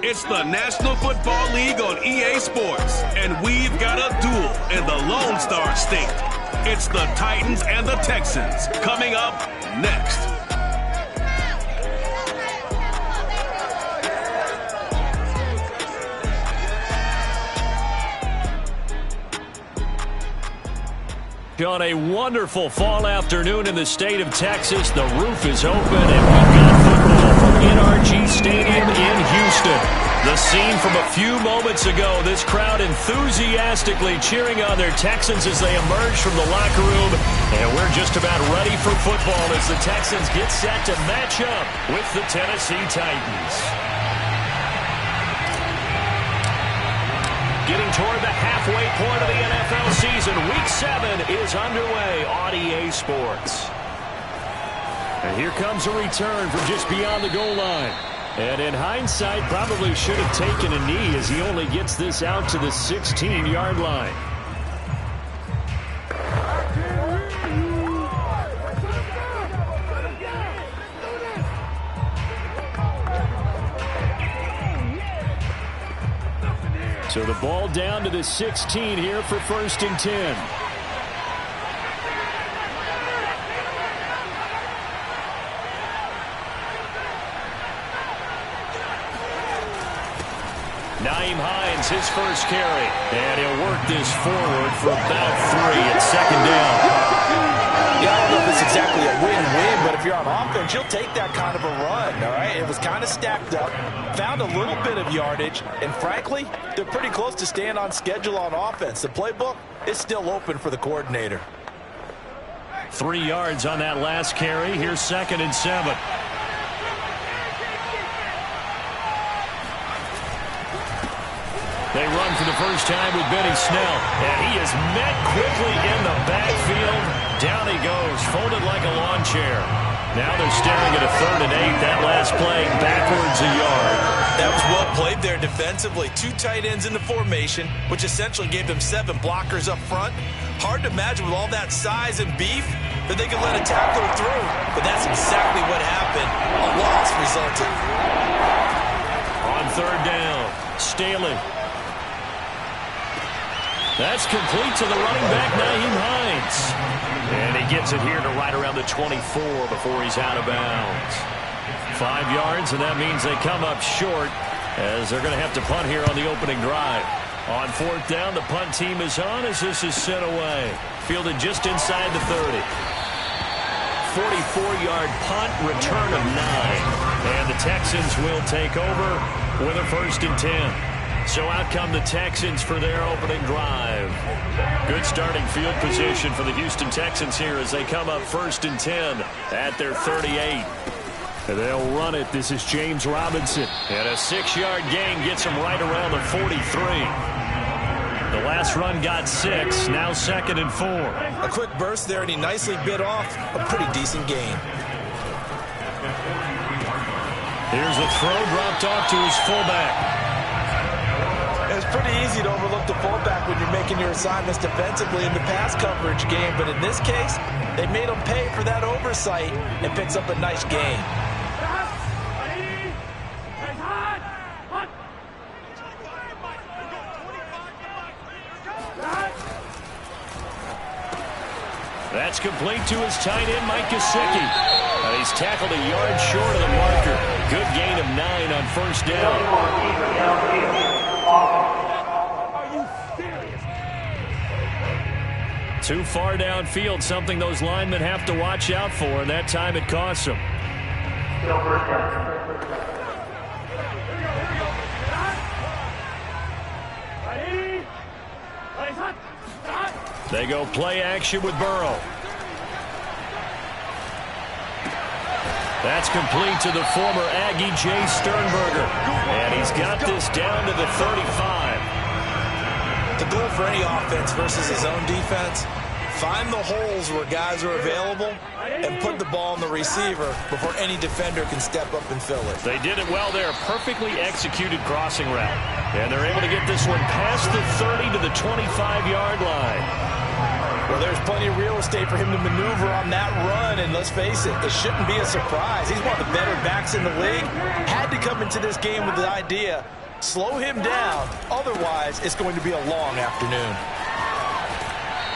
It's the National Football League on EA Sports, and we've got a duel in the Lone Star State. It's the Titans and the Texans coming up next. On a wonderful fall afternoon in the state of Texas, the roof is open, and we've got football from NRG Stadium in Houston. The scene from a few moments ago, this crowd enthusiastically cheering on their Texans as they emerge from the locker room, and we're just about ready for football as the Texans get set to match up with the Tennessee Titans. Getting toward the halfway point of the NFL season, Week 7 is underway on EA Sports. And here comes a return from just beyond the goal line. And in hindsight, probably should have taken a knee as he only gets this out to the 16-yard line. So the ball down to the 16 here for 1st and 10. Nyheim Hines, his first carry. And he'll work this forward for about 3 at 2nd down. Yeah, I don't know if it's exactly a win-win, but if you're on offense, you'll take that kind of a run, all right? It was kind of stacked up, found a little bit of yardage, and frankly, they're pretty close to staying on schedule on offense. The playbook is still open for the coordinator. 3 yards on that last carry. Here's 2nd and 7. They run for the first time with Benny Snell, and he is met quickly in the backfield. Down he goes, folded like a lawn chair. Now they're staring at a 3rd and 8. That last play backwards a yard. That was well played there defensively. 2 tight ends in the formation, which essentially gave them 7 blockers up front. Hard to imagine with all that size and beef that they could let a tackler through. But that's exactly what happened. A loss resulted. On 3rd down, Staley. That's complete to the running back, Nyheim Hines. And he gets it here to right around the 24 before he's out of bounds. 5 yards, and that means they come up short as they're going to have to punt here on the opening drive. On 4th down, the punt team is on as this is sent away. Fielded just inside the 30. 44-yard punt, return of 9. And the Texans will take over with a 1st and 10. So out come the Texans for their opening drive. Good starting field position for the Houston Texans here as they come up 1st and 10 at their 38. And they'll run it. This is James Robinson. And a 6-yard gain gets him right around the 43. The last run got 6. Now 2nd and 4. A quick burst there, and he nicely bit off a pretty decent gain. Here's a throw dropped off to his fullback. It's pretty easy to overlook the fullback when you're making your assignments defensively in the pass coverage game, but in this case, they made him pay for that oversight and picks up a nice gain. That's complete to his tight end, Mike Gesicki. He's tackled a yard short of the marker. Good gain of 9 on 1st down. Too far downfield, something those linemen have to watch out for, and that time it costs them. They go play action with Burrow. That's complete to the former Aggie, Jay Sternberger. And he's got this down to the 35. The goal for any offense versus his own defense, find the holes where guys are available and put the ball on the receiver before any defender can step up and fill it. They did it well there. Perfectly executed crossing route. And they're able to get this one past the 30 to the 25-yard line. Well, there's plenty of real estate for him to maneuver on that run, and let's face it, it shouldn't be a surprise. He's one of the better backs in the league. Had to come into this game with the idea, slow him down, otherwise it's going to be a long afternoon.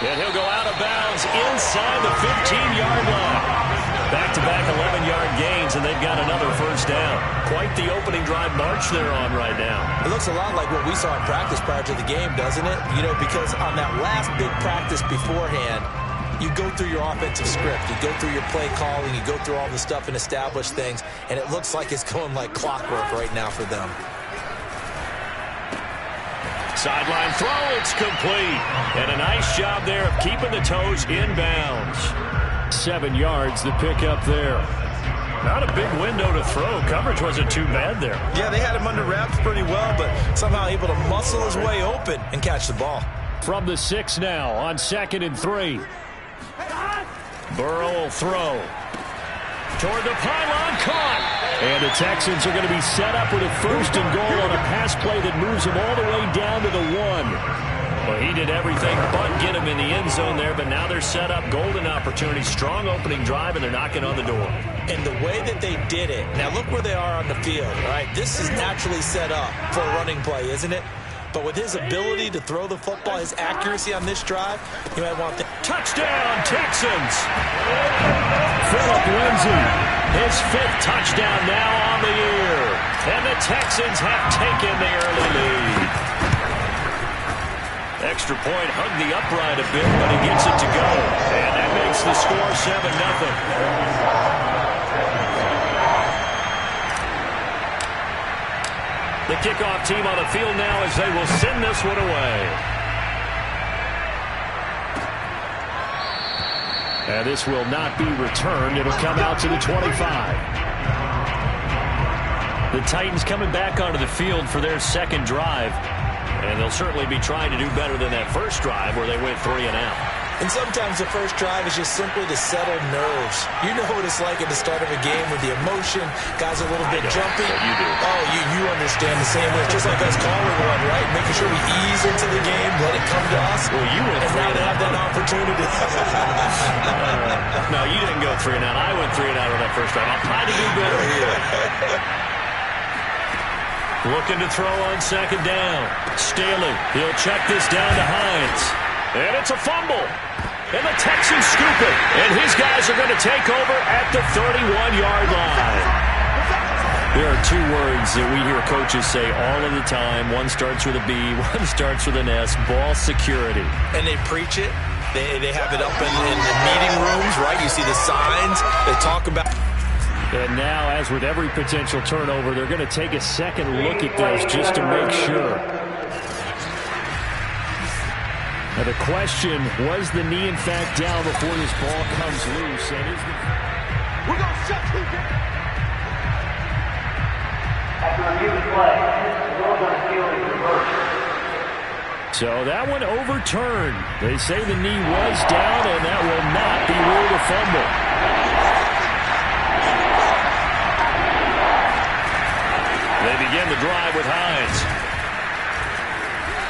And he'll go out of bounds inside the 15-yard line. Back-to-back 11-yard gains, and they've got another first down. Quite the opening drive march they're on right now. It looks a lot like what we saw in practice prior to the game, doesn't it? You know, because on that last big practice beforehand, you go through your offensive script. You go through your play calling. You go through all the stuff and establish things, and it looks like it's going like clockwork right now for them. Sideline throw, it's complete. And a nice job there of keeping the toes in bounds. 7 yards, the pickup there. Not a big window to throw. Coverage wasn't too bad there. Yeah, they had him under wraps pretty well, but somehow able to muscle his way open and catch the ball. From the 6 now on 2nd and 3. Burrow will throw. Toward the pylon, caught. And the Texans are going to be set up with a 1st and goal on a pass play that moves them all the way down to the 1. Well, he did everything but get him in the end zone there, but now they're set up. Golden opportunity, strong opening drive, and they're knocking on the door. And the way that they did it, now look where they are on the field, all right? This is naturally set up for a running play, isn't it? But with his ability to throw the football, his accuracy on this drive, you might want to... Touchdown, Texans! Philip Lindsay, his 5th touchdown now on the year. And the Texans have taken the early lead. Extra point, hugged the upright a bit, but he gets it to go. And that makes the score 7-0. The kickoff team on the field now as they will send this one away. And this will not be returned. It'll come out to the 25. The Titans coming back onto the field for their 2nd drive. And they'll certainly be trying to do better than that first drive where they went 3 and out. And sometimes the first drive is just simply to settle nerves. You know what it's like at the start of a game with the emotion. Guys are a little bit jumpy. You do. Oh, you understand the same way. It's just like us calling one, right? Making sure we ease into the game, let it come to us. Well, you went and now they have that opportunity. No, you didn't go 3 and out. I went 3 and out on that first drive. I'll try to do better here. Looking to throw on 2nd down. Staley, he'll check this down to Hines. And it's a fumble. And the Texans scoop it. And his guys are going to take over at the 31-yard line. There are 2 words that we hear coaches say all of the time. One starts with a B, one starts with an S. Ball security. And they preach it. They have it up in the meeting rooms, right? You see the signs. They talk about... And now, as with every potential turnover, they're going to take a second look at this just to make sure. Now the question, was the knee in fact down before this ball comes loose? And is the... We're going to shut you down. After review the play, the rules on the field is reversed. So that one overturned. They say the knee was down, and that will not be ruled a fumble. They begin the drive with Hines.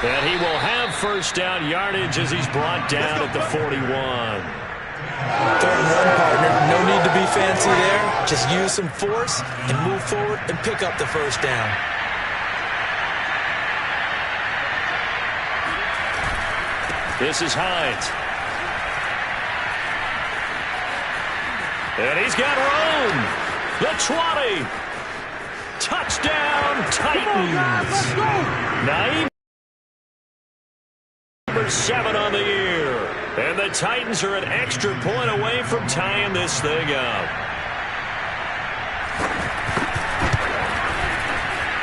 And he will have first down yardage as he's brought down at the 41. 3rd and 1, partner. No need to be fancy there. Just use some force and move forward and pick up the first down. This is Hines. And he's got room. The 20. Touchdown, Titans. Naeem, number 7 on the year. And the Titans are an extra point away from tying this thing up.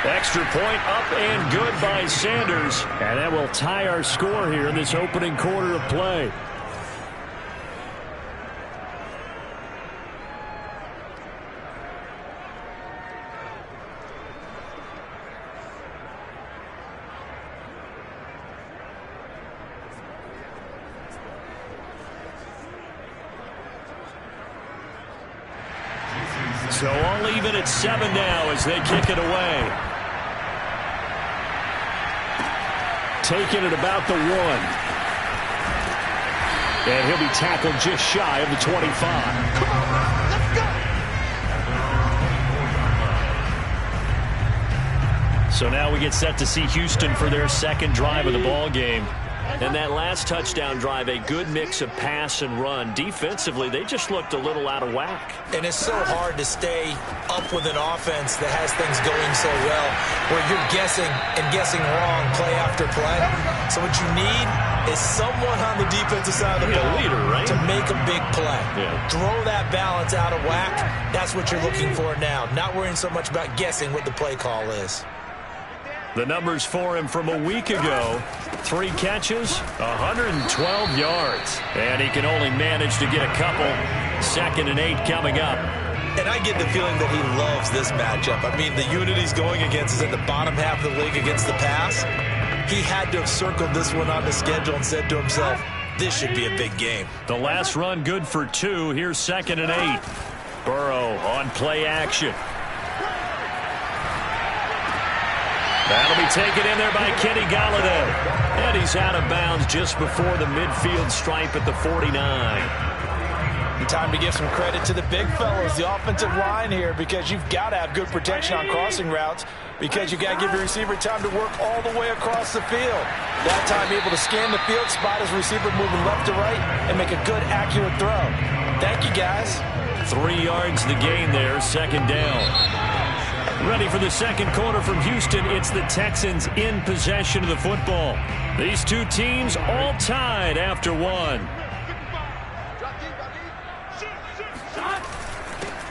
Extra point up and good by Sanders. And that will tie our score here in this opening quarter of play. So all even at 7 now as they kick it away. Taking it about the 1. And he'll be tackled just shy of the 25. Come on, man. Let's go. So now we get set to see Houston for their second drive of the ball game. And that last touchdown drive, a good mix of pass and run. Defensively, they just looked a little out of whack. And it's so hard to stay up with an offense that has things going so well, where you're guessing and guessing wrong play after play. So what you need is someone on the defensive side of the ball leader, right? to make a big play. Yeah. Throw that balance out of whack. That's what you're looking for now. Not worrying so much about guessing what the play call is. The numbers for him from a week ago: 3 catches, 112 yards. And he can only manage to get a couple. 2nd and 8 coming up. And I get the feeling that he loves this matchup. I mean, the unit he's going against is in the bottom half of the league against the pass. He had to have circled this one on the schedule and said to himself, this should be a big game. The last run good for 2. Here's 2nd and 8. Burrow on play action. That'll be taken in there by Kenny Golladay. And he's out of bounds just before the midfield stripe at the 49. Time to give some credit to the big fellows, the offensive line here, because you've got to have good protection on crossing routes, because you got to give your receiver time to work all the way across the field. That time able to scan the field, spot his receiver moving left to right, and make a good, accurate throw. Thank you, guys. 3 yards the gain there, 2nd down. Ready for the second quarter from Houston. It's the Texans in possession of the football. These two teams all tied after 1.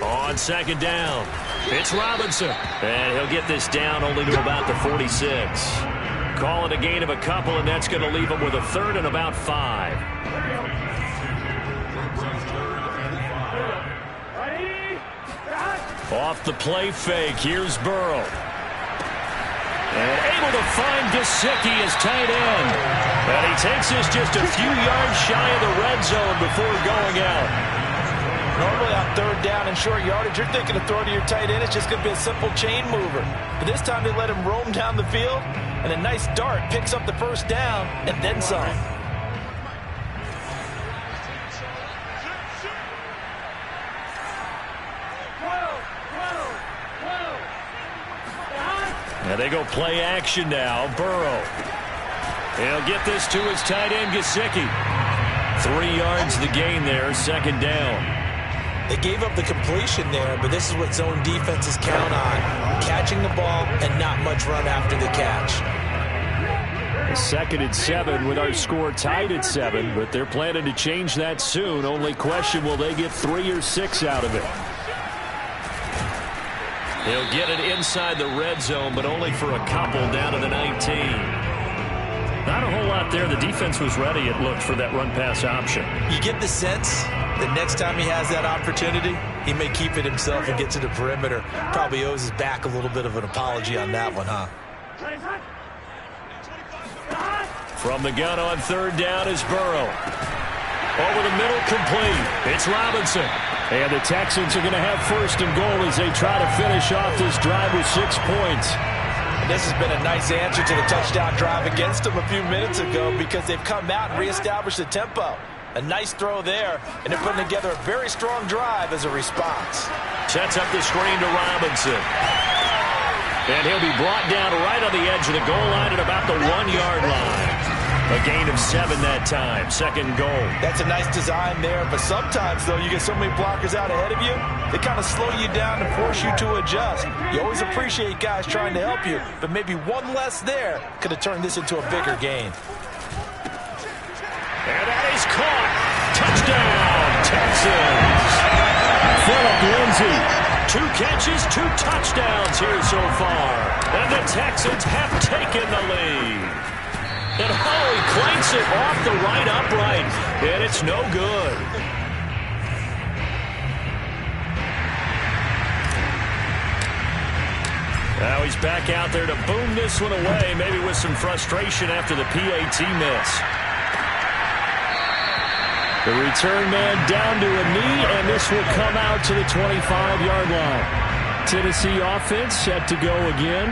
On 2nd down, it's Robinson. And he'll get this down only to about the 46. Call it a gain of a couple, and that's going to leave him with a 3rd and about 5. Off the play fake, here's Burrow. And able to find Gesicki as tight end. And he takes this just a few yards shy of the red zone before going out. Normally on 3rd down and short yardage, you're thinking to throw to your tight end. It's just going to be a simple chain mover. But this time they let him roam down the field, and a nice dart picks up the 1st down and then some. And they go play action now. Burrow. He'll get this to his tight end, Gesicki. 3 yards the gain there, 2nd down. They gave up the completion there, but this is what zone defenses count on. Catching the ball and not much run after the catch. 2nd and 7 with our score tied at 7, but they're planning to change that soon. Only question, will they get 3 or 6 out of it? He'll get it inside the red zone, but only for a couple down to the 19. Not a whole lot there. The defense was ready, it looked, for that run-pass option. You get the sense that next time he has that opportunity, he may keep it himself and get to the perimeter. Probably owes his back a little bit of an apology on that one, huh? From the gun on 3rd down is Burrow. Over the middle, complete. It's Robinson. And the Texans are going to have 1st and goal as they try to finish off this drive with 6 points. And this has been a nice answer to the touchdown drive against them a few minutes ago, because they've come out and reestablished the tempo. A nice throw there, and they're putting together a very strong drive as a response. Sets up the screen to Robinson. And he'll be brought down right on the edge of the goal line at about the 1-yard line. A gain of 7 that time, 2nd goal. That's a nice design there, but sometimes, though, you get so many blockers out ahead of you, they kind of slow you down and force you to adjust. You always appreciate guys trying to help you, but maybe one less there could have turned this into a bigger gain. And that is caught. Touchdown, Texans. Phillip Lindsay. 2 catches, 2 touchdowns here so far. And the Texans have taken the lead. And Holley clanks it off the right upright. And it's no good. Now he's back out there to boom this one away, maybe with some frustration after the PAT miss. The return man down to a knee, and this will come out to the 25-yard line. Tennessee offense set to go again.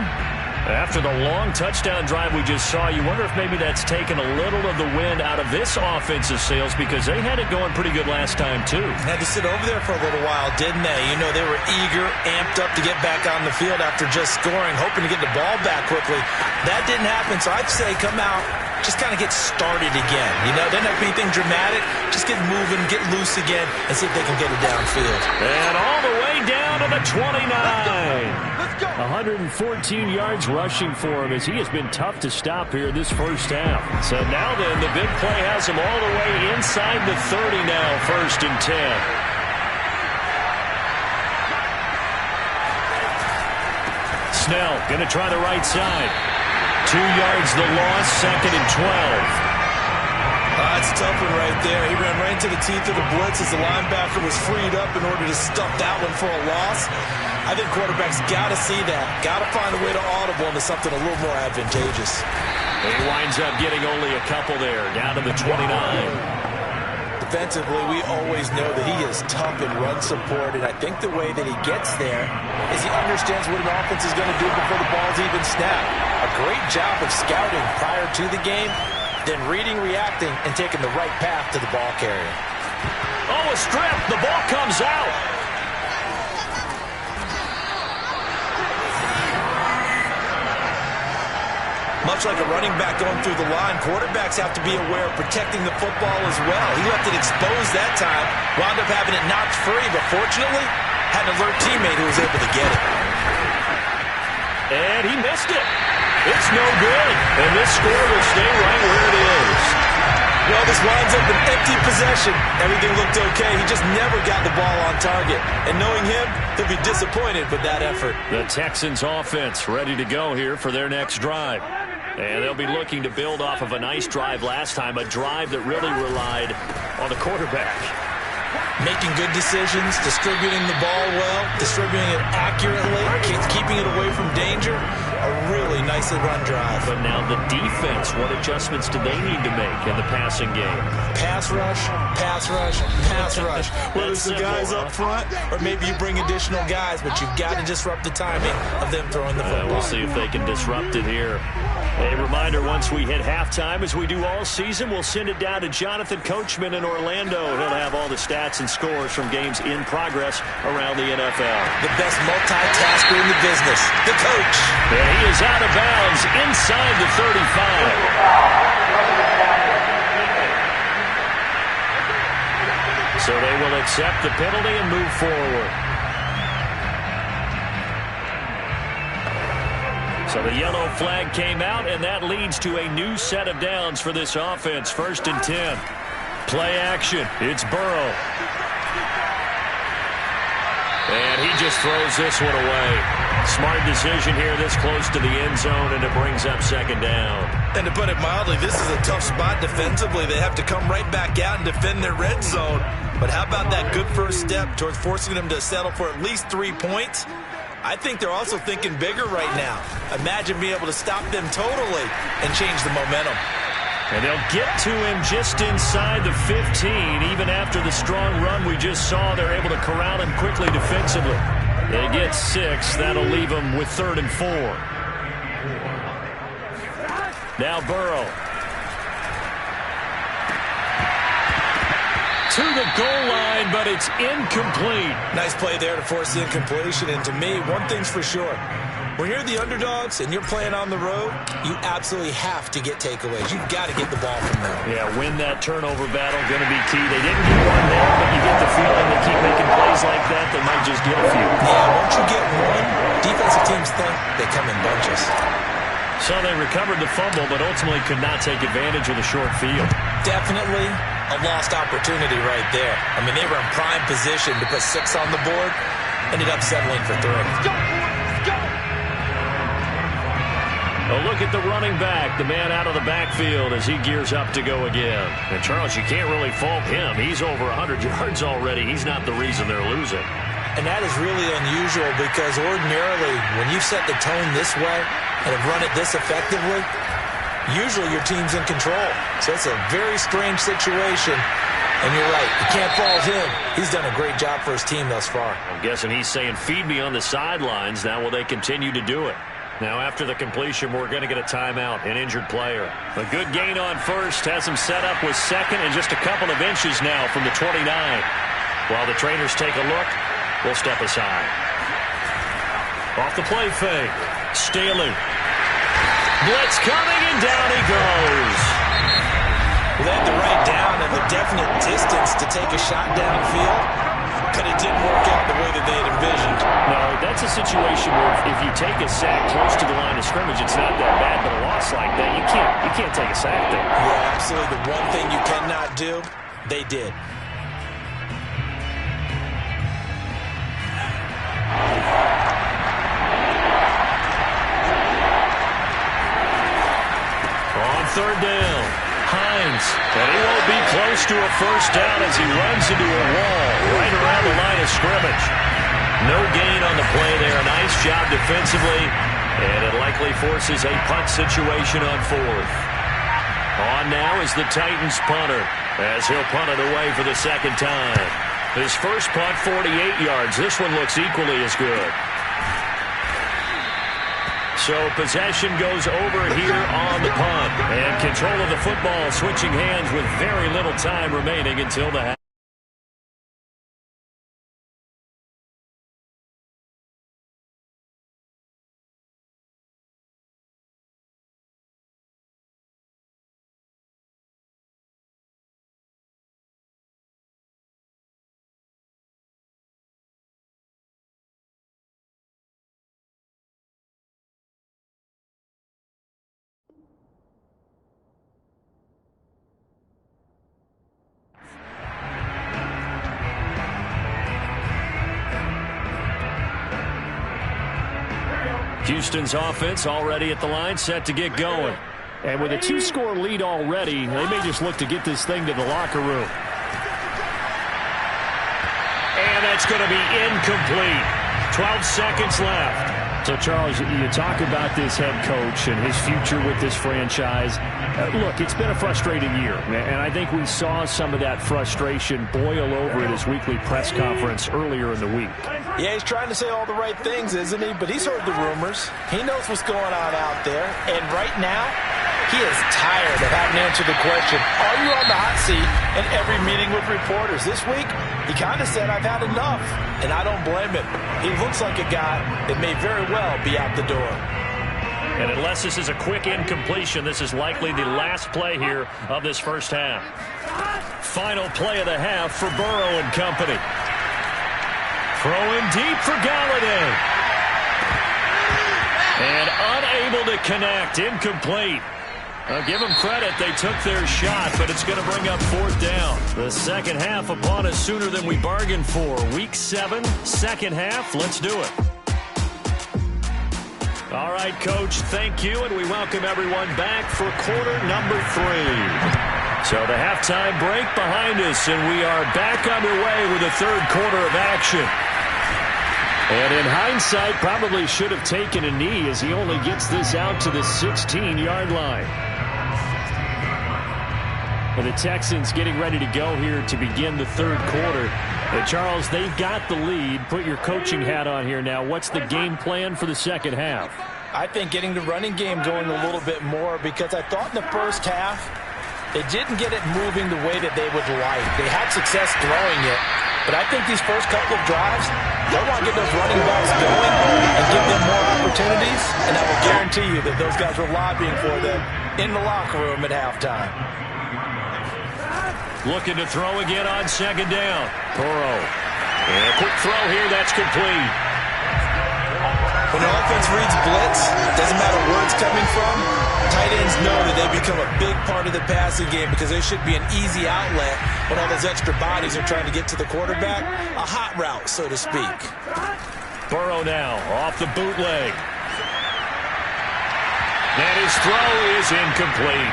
After the long touchdown drive we just saw, you wonder if maybe that's taken a little of the wind out of this offensive sails because they had it going pretty good last time, too. Had to sit over there for a little while, didn't they? You know, they were eager, amped up to get back on the field after just scoring, hoping to get the ball back quickly. That didn't happen, so I'd say come out, just kind of get started again. You know, doesn't have to be anything dramatic. Just get moving, get loose again, and see if they can get it downfield. And all the way down to the 29. 114 yards rushing for him as he has been tough to stop here this first half. So now then, the big play has him all the way inside the 30 now, 1st and 10. Snell going to try the right side. 2 yards the loss, 2nd and 12. That's a tough one right there. He ran right into the teeth of the blitz as the linebacker was freed up in order to stuff that one for a loss. I think quarterbacks got to see that. Got to find a way to audible into something a little more advantageous. He winds up getting only a couple there, down to the 29. Defensively, we always know that he is tough in run support, and I think the way that he gets there is he understands what an offense is going to do before the ball's even snapped. A great job of scouting prior to the game, then reading, reacting, and taking the right path to the ball carrier. Oh, a strip. The ball comes out. Much like a running back going through the line, quarterbacks have to be aware of protecting the football as well. He left it exposed that time, wound up having it knocked free, but fortunately, had an alert teammate who was able to get it. And he missed it. It's no good. And this score will stay right where it is. Well, this winds up an empty possession. Everything looked okay. He just never got the ball on target. And knowing him, he'll be disappointed with that effort. The Texans offense ready to go here for their next drive. And they'll be looking to build off of a nice drive last time, a drive that really relied on the quarterback. Making good decisions, distributing the ball well, distributing it accurately, keeping it away from danger. A really nicely run drive. But now the defense, what adjustments do they need to make in the passing game? Pass rush, pass rush, pass rush. Whether it's the guys up front or maybe you bring additional guys, but you've got to disrupt the timing of them throwing the football. We'll see if they can disrupt it here. A reminder, once we hit halftime, as we do all season, we'll send it down to Jonathan Coachman in Orlando. He'll have all the stats and scores from games in progress around the NFL. The best multitasker in the business, the coach. And he is out of bounds inside the 35. So they will accept the penalty and move forward. So the yellow flag came out, and that leads to a new set of downs for this offense. 1st and 10. Play action. It's Burrow. And he just throws this one away. Smart decision here this close to the end zone, and it brings up 2nd down. And to put it mildly, this is a tough spot defensively. They have to come right back out and defend their red zone. But how about that good first step towards forcing them to settle for at least 3 points? I think they're also thinking bigger right now. Imagine being able to stop them totally and change the momentum. And they'll get to him just inside the 15. Even after the strong run we just saw, they're able to corral him quickly defensively. They get 6. That'll leave them with 3rd and 4. Now Burrow. To the goal line, but it's incomplete. Nice play there to force the incompletion. And to me, one thing's for sure. When you're the underdogs and you're playing on the road, you absolutely have to get takeaways. You've got to get the ball from there. Yeah, win that turnover battle, going to be key. They didn't get one there, but you get the feeling they keep making plays like that, they might just get a few. Yeah, once you get one, defensive teams think they come in bunches. So they recovered the fumble, but ultimately could not take advantage of the short field. Definitely a lost opportunity right there. I mean, they were in prime position to put 6 on the board, ended up settling for 3. A look at the running back, the man out of the backfield as he gears up to go again. And Charles, you can't really fault him. He's over 100 yards already. He's not the reason they're losing. And that is really unusual because ordinarily when you set the tone this way and have run it this effectively, usually your team's in control. So it's a very strange situation. And you're right, you can't fault him. He's done a great job for his team thus far. I'm guessing he's saying, feed me on the sidelines. Now will they continue to do it? Now after the completion, we're going to get a timeout, an injured player. A good gain on first has him set up with second and just a couple of inches now from the 29. While the trainers take a look, we'll step aside. Off the play fake. Staley. Blitz coming, and down he goes. Well, they had the right down and the definite distance to take a shot downfield. But it didn't work out the way that they had envisioned. No, that's a situation where if you take a sack close to the line of scrimmage, it's not that bad. But a loss like that, you can't take a sack there. Yeah, absolutely. The one thing you cannot do, they did. On third down. Hines, and he won't be close to a first down as he runs into a wall right around the line of scrimmage. No gain on the play there. Nice job defensively, and it likely forces a punt situation on fourth. On now is the Titans punter as he'll punt it away for the second time. His first punt, 48 yards. This one looks equally as good. So possession goes over here on the punt. And control of the football switching hands with very little time remaining until the half. Houston's offense already at the line, set to get going. And with a 2-score lead already, they may just look to get this thing to the locker room. And that's going to be incomplete. 12 seconds left. So, Charles, you talk about this head coach and his future with this franchise. Look, it's been a frustrating year, and I think we saw some of that frustration boil over at his weekly press conference earlier in the week. Yeah, he's trying to say all the right things, isn't he? But he's heard the rumors. He knows what's going on out there. And right now, he is tired of having to answer the question, are you on the hot seat in every meeting with reporters? This week, he kind of said, I've had enough. And I don't blame him. He looks like a guy that may very well be out the door. And unless this is a quick incompletion, this is likely the last play here of this first half. Final play of the half for Burrow and company. Throwing deep for Galladay. And unable to connect. Incomplete. I'll give them credit. They took their shot, but it's going to bring up fourth down. The second half upon us sooner than we bargained for. Week 7, second half. Let's do it. All right, Coach, thank you, and we welcome everyone back for quarter number 3. So the halftime break behind us, and we are back underway with the third quarter of action. And in hindsight, probably should have taken a knee as he only gets this out to the 16-yard line. And the Texans getting ready to go here to begin the third quarter. And Charles, they've got the lead. Put your coaching hat on here now. What's the game plan for the second half? I think getting the running game going a little bit more, because I thought in the first half they didn't get it moving the way that they would like. They had success throwing it, but I think these first couple of drives, they want to get those running backs going and give them more opportunities, and I will guarantee you that those guys were lobbying for them in the locker room at halftime. Looking to throw again on second down. Burrow. And a quick throw here, that's complete. When the offense reads blitz, doesn't matter where it's coming from, tight ends know that they become a big part of the passing game because there should be an easy outlet when all those extra bodies are trying to get to the quarterback. A hot route, so to speak. Burrow now off the bootleg. And his throw is incomplete.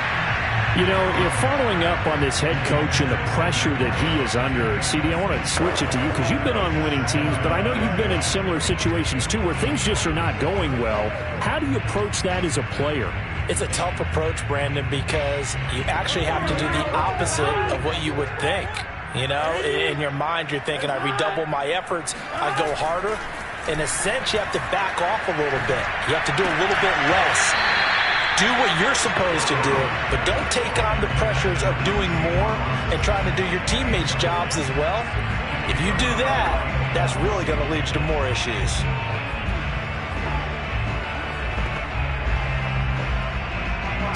You know, if following up on this head coach and the pressure that he is under, CD, I want to switch it to you because you've been on winning teams, but I know you've been in similar situations too where things just are not going well. How do you approach that as a player? It's a tough approach, Brandon, because you actually have to do the opposite of what you would think. You know, in your mind, you're thinking, I redouble my efforts, I go harder. in a sense, you have to back off a little bit. You have to do a little bit less. Do what you're supposed to do, but don't take on the pressures of doing more and trying to do your teammates' jobs as well. If you do that, that's really going to lead to more issues.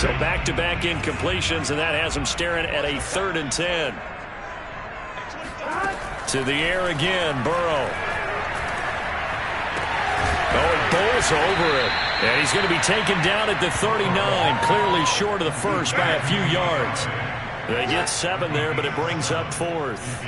So back-to-back incompletions, and that has him staring at a 3rd and 10. To the air again, Burrow. Oh, it bowls over it. And he's going to be taken down at the 39, clearly short of the first by a few yards. They get 7 there, but it brings up 4th.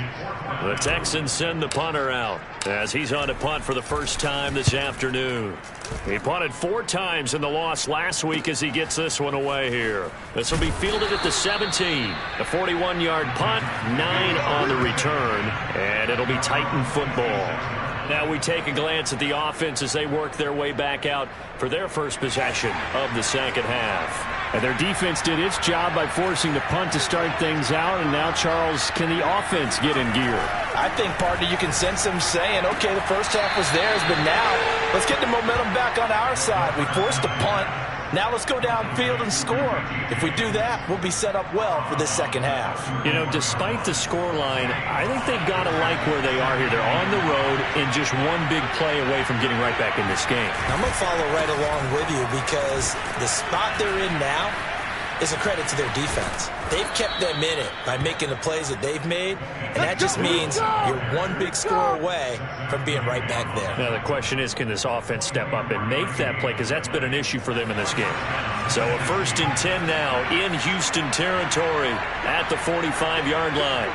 The Texans send the punter out as he's on to punt for the first time this afternoon. He punted 4 times in the loss last week as he gets this one away here. This will be fielded at the 17. A 41-yard punt, 9 on the return, and it'll be Titan football. Now we take a glance at the offense as they work their way back out for their first possession of the second half. And their defense did its job by forcing the punt to start things out. And now, Charles, can the offense get in gear? I think, partner, you can sense them saying, okay, the first half was theirs, but now let's get the momentum back on our side. We forced a punt. Now let's go downfield and score. If we do that, we'll be set up well for this second half. You know, despite the scoreline, I think they've got to like where they are here. They're on the road and just one big play away from getting right back in this game. I'm going to follow right along with you because the spot they're in now is a credit to their defense. They've kept them in it by making the plays that they've made, and that just means you're one big score away from being right back there. Now the question is, can this offense step up and make that play? Because that's been an issue for them in this game. So a 1st and 10 now in Houston territory at the 45-yard line.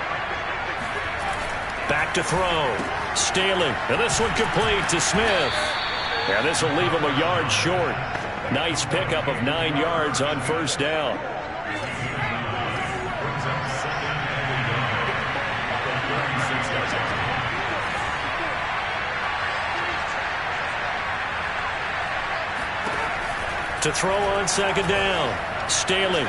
Back to throw. Staley. And this one complete to Smith. Yeah, this will leave him a yard short. Nice pickup of 9 yards on first down. To throw on second down. Staley.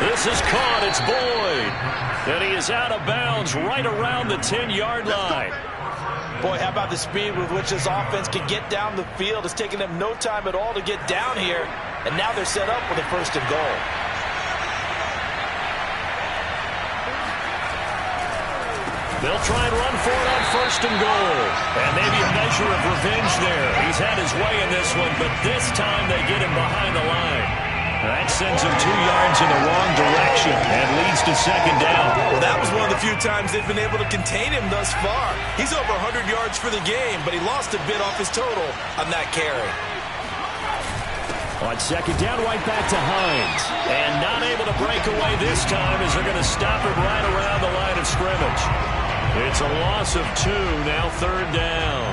This is caught. It's Boyd. And he is out of bounds right around the 10-yard line. Boy, how about the speed with which this offense can get down the field? It's taken them no time at all to get down here, and now they're set up with a 1st and goal. They'll try and run for it on 1st and goal. And maybe a measure of revenge there. He's had his way in this one, but this time they get him behind the line. That sends him 2 yards in the wrong direction and leads to second down. Well, that was one of the few times they've been able to contain him thus far. He's over 100 yards for the game, but he lost a bit off his total on that carry. On second down, right back to Hines. And not able to break away this time as they're going to stop it right around the line of scrimmage. It's a loss of 2, now 3rd down.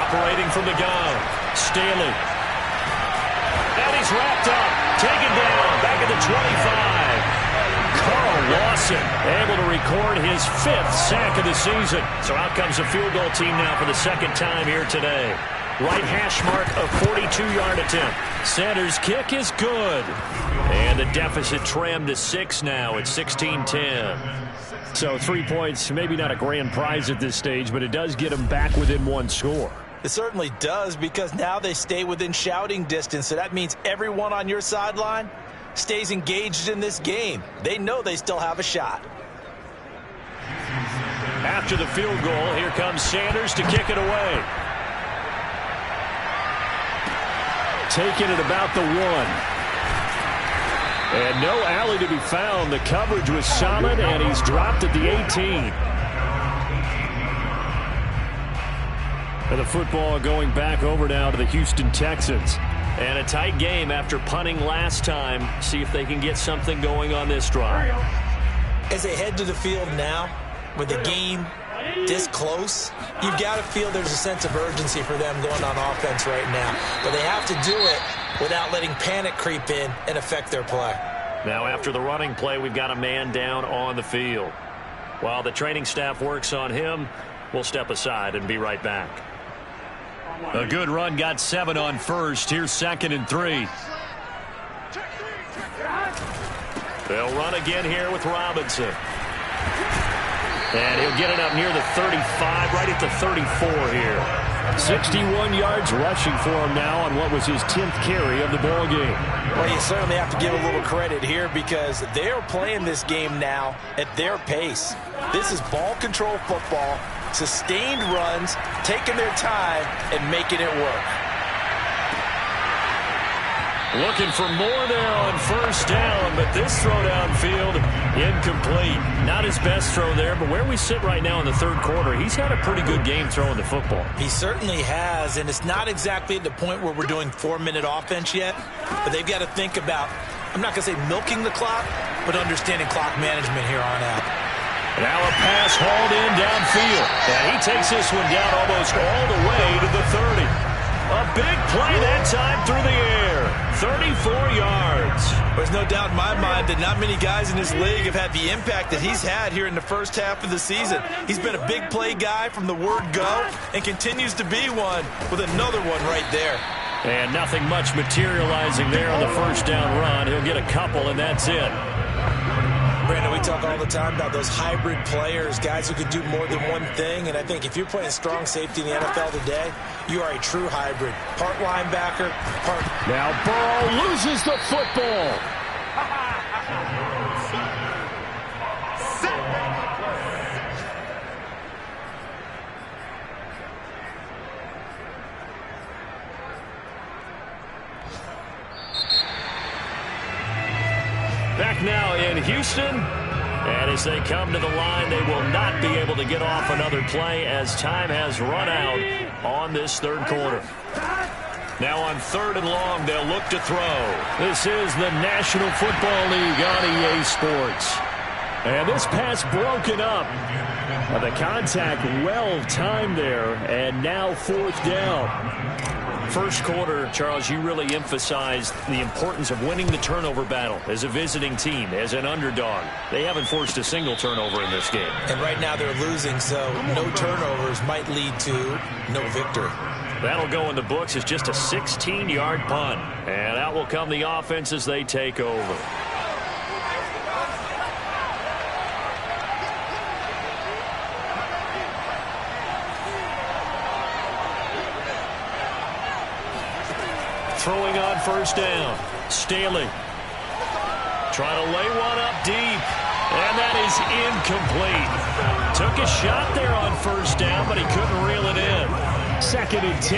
Operating from the gun, Staley. And he's wrapped up, taken down, back at the 25. Carl Lawson able to record his 5th sack of the season. So out comes the field goal team now for the second time here today. Right hash mark of 42-yard attempt. Sanders' kick is good. And the deficit trimmed to 6 now at 16-10. So 3 points, maybe not a grand prize at this stage, but it does get them back within 1 score. It certainly does, because now they stay within shouting distance. So that means everyone on your sideline stays engaged in this game. They know they still have a shot. After the field goal, here comes Sanders to kick it away. Taking it about the 1. And no alley to be found. The coverage was solid, and he's dropped at the 18. And the football going back over now to the Houston Texans. And a tight game after punting last time. See if they can get something going on this drive. As they head to the field now, with the game this close, you've got to feel there's a sense of urgency for them going on offense right now. But they have to do it without letting panic creep in and affect their play. Now after the running play, we've got a man down on the field. While the training staff works on him, we'll step aside and be right back. A good run, got 7 on first. Here's 2nd and 3. They'll run again here with Robinson. And he'll get it up near the 35, right at the 34 here. 61 yards rushing for him now on what was his 10th carry of the ball game. Well, you certainly have to give a little credit here because they are playing this game now at their pace. This is ball control football, sustained runs, taking their time and making it work. Looking for more there on first down, but this throw downfield incomplete. Not his best throw there, but where we sit right now in the third quarter, he's had a pretty good game throwing the football. He certainly has, and it's not exactly at the point where we're doing 4-minute offense yet, but they've got to think about, I'm not going to say milking the clock, but understanding clock management here on out. Now a pass hauled in downfield, and he takes this one down almost all the way to the 30. A big play that time through the air. 34 yards. There's no doubt in my mind that not many guys in this league have had the impact that he's had here in the first half of the season. He's been a big play guy from the word go and continues to be one with another one right there. And nothing much materializing there on the first down run. He'll get a couple, and that's it. Brandon, we talk all the time about those hybrid players, guys who can do more than one thing, and I think if you're playing strong safety in the NFL today, you are a true hybrid. Part linebacker, part... Now Burrow loses the football. Back now in Houston, and as they come to the line, they will not be able to get off another play as time has run out on this third quarter. Now on 3rd and long, they'll look to throw. This is the National Football League on EA Sports. And this pass broken up. The contact well timed there, and now 4th down. First quarter, Charles, you really emphasized the importance of winning the turnover battle as a visiting team, as an underdog. They haven't forced a single turnover in this game. And right now they're losing, so no turnovers might lead to no victory. That'll go in the books as just a 16-yard punt. And out will come the offense as they take over. Throwing on first down. Staley trying to lay one up deep. And that is incomplete. Took a shot there on first down, but he couldn't reel it in. 2nd and 10.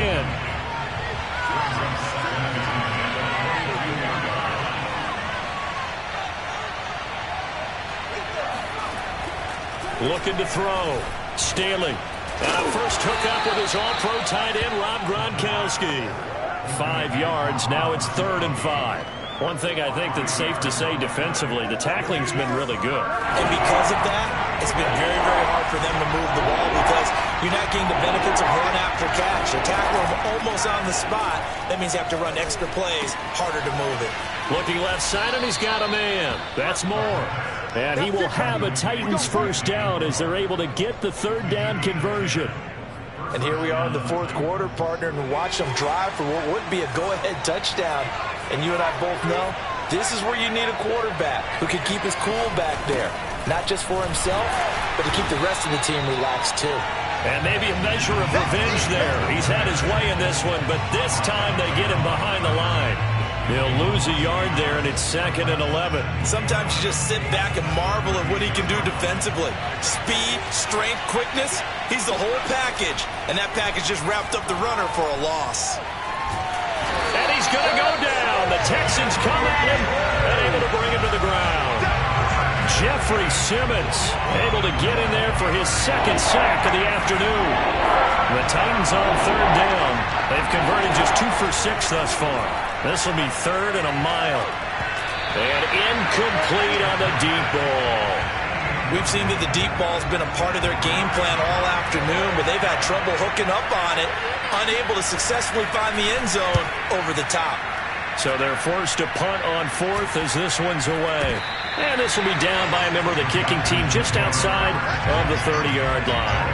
Looking to throw. Staley. And a first hookup with his all-pro tight end, Rob Gronkowski. 5 yards. Now it's 3rd and 5. One thing I think that's safe to say defensively, the tackling's been really good. And because of that, it's been very, very hard for them to move the ball because you're not getting the benefits of run after catch. You tackle them almost on the spot. That means you have to run extra plays, harder to move it. Looking left side, and he's got a man. That's Moore. And he will have a Titans first down as they're able to get the 3rd down conversion. And here we are in the 4th quarter, partner, and watch them drive for what would be a go-ahead touchdown. And you and I both know this is where you need a quarterback who can keep his cool back there. Not just for himself, but to keep the rest of the team relaxed too. And maybe a measure of revenge there. He's had his way in this one, but this time they get him behind the line. He'll lose a yard there, and it's 2nd and 11. Sometimes you just sit back and marvel at what he can do defensively. Speed, strength, quickness, he's the whole package. And that package just wrapped up the runner for a loss. And he's going to go down. The Texans come at him and able to bring him to the ground. Jeffrey Simmons able to get in there for his 2nd sack of the afternoon. The Titans on 3rd down. They've converted just 2 for 6 thus far. This will be 3rd and a mile. And incomplete on the deep ball. We've seen that the deep ball's been a part of their game plan all afternoon, but they've had trouble hooking up on it, unable to successfully find the end zone over the top. So they're forced to punt on 4th as this one's away. And this will be down by a member of the kicking team just outside of the 30-yard line.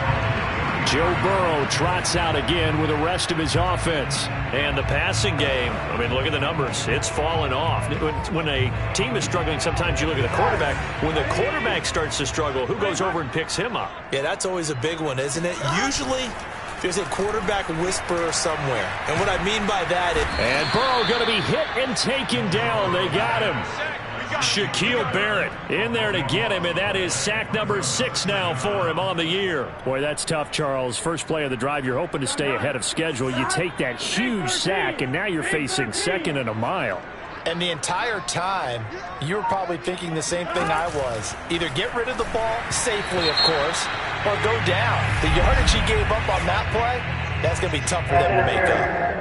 Joe Burrow trots out again with the rest of his offense. And the passing game, I mean, look at the numbers. It's fallen off. When a team is struggling, sometimes you look at the quarterback. When the quarterback starts to struggle, who goes over and picks him up? Yeah, that's always a big one, isn't it? Usually, there's a quarterback whisperer somewhere. And what I mean by that is... And Burrow going to be hit and taken down. They got him. Shaquille Barrett in there to get him, and that is sack number 6 now for him on the year. Boy, that's tough, Charles. First play of the drive, you're hoping to stay ahead of schedule. You take that huge sack, and now you're facing 2nd and a mile. And the entire time, you were probably thinking the same thing I was. Either get rid of the ball, safely, of course, or go down. The yardage he gave up on that play, that's going to be tough for them to make up.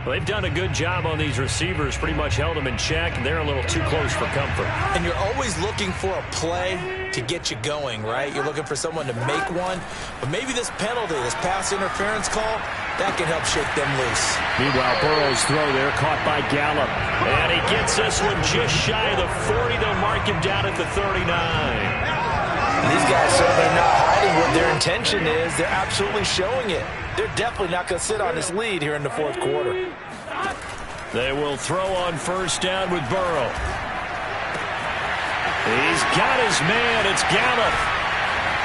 Well, they've done a good job on these receivers, pretty much held them in check, and they're a little too close for comfort. And you're always looking for a play to get you going, right? You're looking for someone to make one. But maybe this penalty, this pass interference call, that can help shake them loose. Meanwhile, Burrow's throw there caught by Gallup. And he gets this one just shy of the 40. They'll mark him down at the 39. These guys certainly not hiding what their intention is. They're absolutely showing it. They're definitely not going to sit on this lead here in the 4th quarter. They will throw on first down with Burrow. He's got his man. It's Gallup.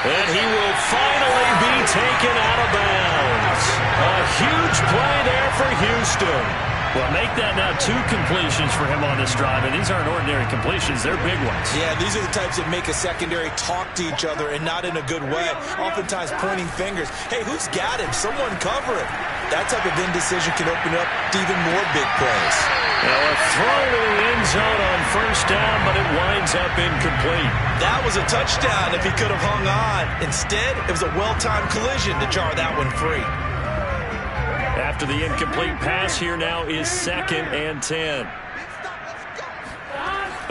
And he will finally be taken out of bounds. A huge play there for Houston. Well, make that now 2 completions for him on this drive, and these aren't ordinary completions. They're big ones. Yeah, these are the types that make a secondary talk to each other and not in a good way, oftentimes pointing fingers. Hey, who's got him? Someone cover it. That type of indecision can open up to even more big plays. Now a throw to the end zone on first down, but it winds up incomplete. That was a touchdown if he could have hung on. Instead, it was a well-timed collision to jar that one free. After the incomplete pass, here now is 2nd and 10.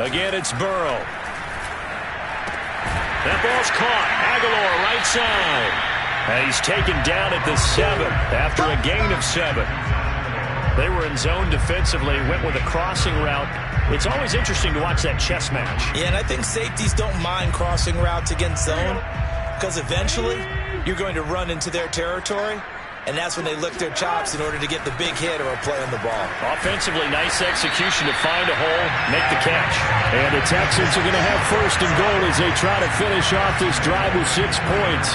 Again, it's Burrow. That ball's caught. Aguilar, right side. And he's taken down at the 7 after a gain of 7. They were in zone defensively, went with a crossing route. It's always interesting to watch that chess match. Yeah, and I think safeties don't mind crossing routes against zone because eventually you're going to run into their territory. And that's when they lick their chops in order to get the big hit or a play on the ball. Offensively, nice execution to find a hole, make the catch. And the Texans are going to have 1st and goal as they try to finish off this drive with 6 points.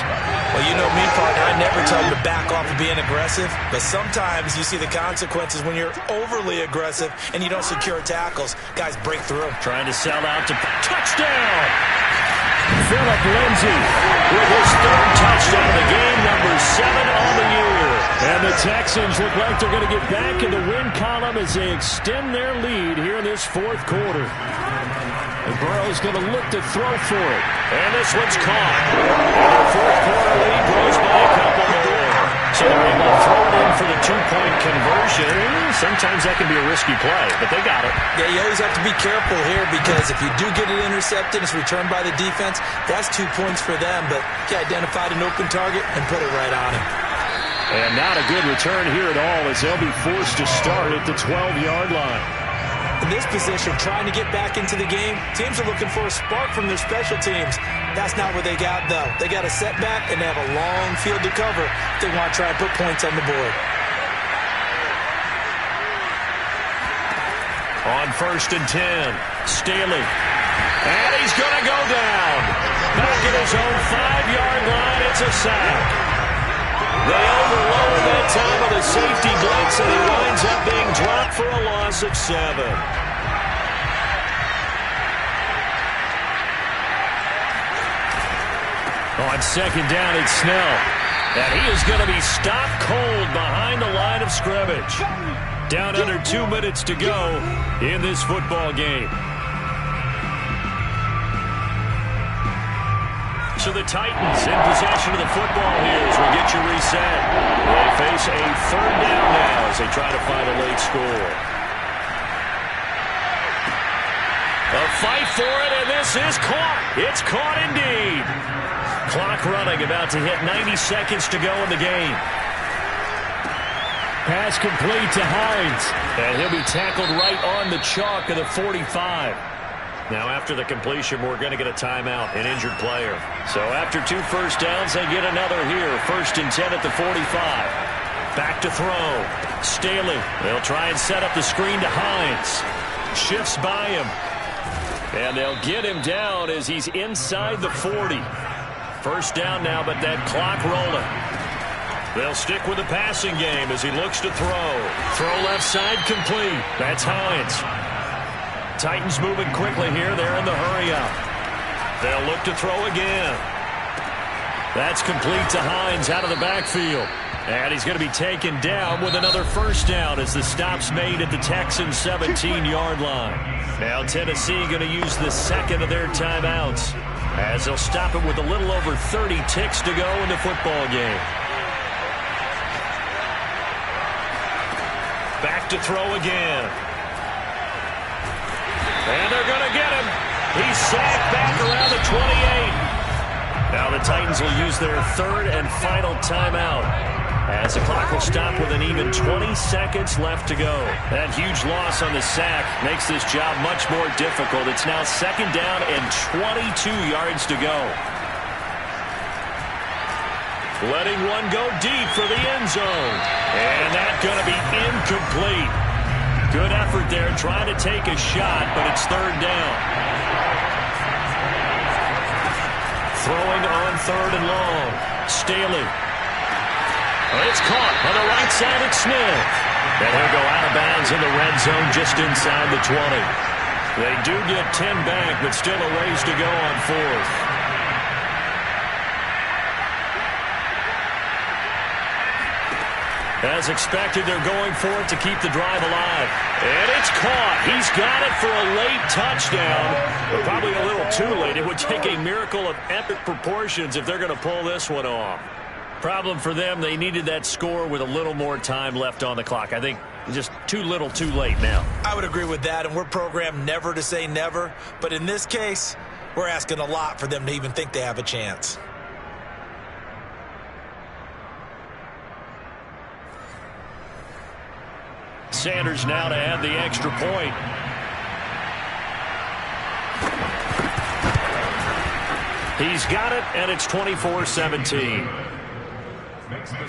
Well, you know me, partner, I never tell them to back off of being aggressive. But sometimes you see the consequences when you're overly aggressive and you don't secure tackles. Guys break through. Trying to sell out to touchdown. Phillip Lindsay with his 3rd touchdown of the game, number 7 on the year. And the Texans look like they're going to get back in the win column as they extend their lead here in this 4th quarter. And Burrow's going to look to throw for it. And this one's caught. And the 4th quarter lead grows by a couple more. So they're able to throw it in for the 2-point conversion. Sometimes that can be a risky play, but they got it. Yeah, you always have to be careful here because if you do get it intercepted, it's returned by the defense, that's 2 points for them. But he identified an open target and put it right on him. And not a good return here at all as they'll be forced to start at the 12-yard line. In this position, trying to get back into the game, teams are looking for a spark from their special teams. That's not what they got, though. They got a setback, and they have a long field to cover if they want to try and put points on the board. On 1st and 10, Staley. And he's going to go down. Back at his own 5-yard line, it's a sack. They overload that time of the safety blitz, and he winds up being dropped for a loss of 7. On 2nd down, it's Snell. And he is going to be stopped cold behind the line of scrimmage. Down under 2 minutes to go in this football game. So the Titans in possession of the football here as we get you reset. They face a 3rd down now as they try to find a late score. A fight for it, and this is caught. It's caught indeed. Clock running, about to hit 90 seconds to go in the game. Pass complete to Hines. And he'll be tackled right on the chalk of the 45. Now after the completion, we're going to get a timeout, an injured player. So after 2 first downs, they get another here. 1st and 10 at the 45. Back to throw. Staley. They'll try and set up the screen to Hines. Shifts by him. And they'll get him down as he's inside the 40. 1st down now, but that clock rolling. They'll stick with the passing game as he looks to throw. Throw left side complete. That's Hines. Titans moving quickly here. They're in the hurry-up. They'll look to throw again. That's complete to Hines out of the backfield. And he's going to be taken down with another 1st down as the stop's made at the Texans' 17-yard line. Now Tennessee going to use the 2nd of their timeouts as they'll stop it with a little over 30 ticks to go in the football game. Back to throw again. And they're going to get him. He's sacked back around the 28. Now the Titans will use their 3rd and final timeout as the clock will stop with an even 20 seconds left to go. That huge loss on the sack makes this job much more difficult. It's now 2nd down and 22 yards to go. Letting one go deep for the end zone. And that's going to be incomplete. Good effort there, trying to take a shot, but it's 3rd down. Throwing on 3rd and long. Staley. It's caught on the right side at Smith. And he'll go out of bounds in the red zone just inside the 20. They do get 10 back, but still a ways to go on 4th. As expected, they're going for it to keep the drive alive. And it's caught. He's got it for a late touchdown. But probably a little too late. It would take a miracle of epic proportions if they're going to pull this one off. Problem for them, they needed that score with a little more time left on the clock. I think just too little too late now. I would agree with that, and we're programmed never to say never. But in this case, we're asking a lot for them to even think they have a chance. Sanders now to add the extra point. He's got it, and it's 24-17.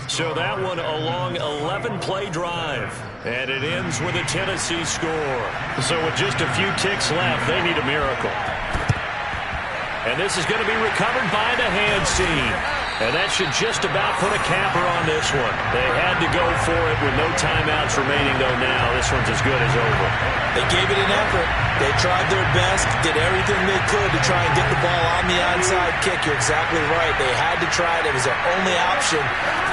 So that one a long 11-play drive. And it ends with a Tennessee score. So with just a few ticks left, they need a miracle. And this is going to be recovered by the hands team. And that should just about put a capper on this one. They had to go for it with no timeouts remaining, though now this one's as good as over. They gave it an effort. They tried their best, did everything they could to try and get the ball on the onside kick. You're exactly right. They had to try it. It was their only option.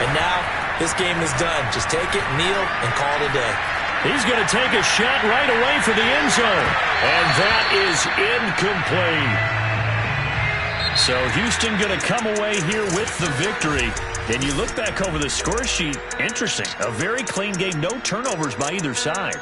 And now this game is done. Just take it, kneel, and call it a day. He's going to take a shot right away for the end zone. And that is incomplete. So Houston going to come away here with the victory. And you look back over the score sheet, interesting. A very clean game, no turnovers by either side.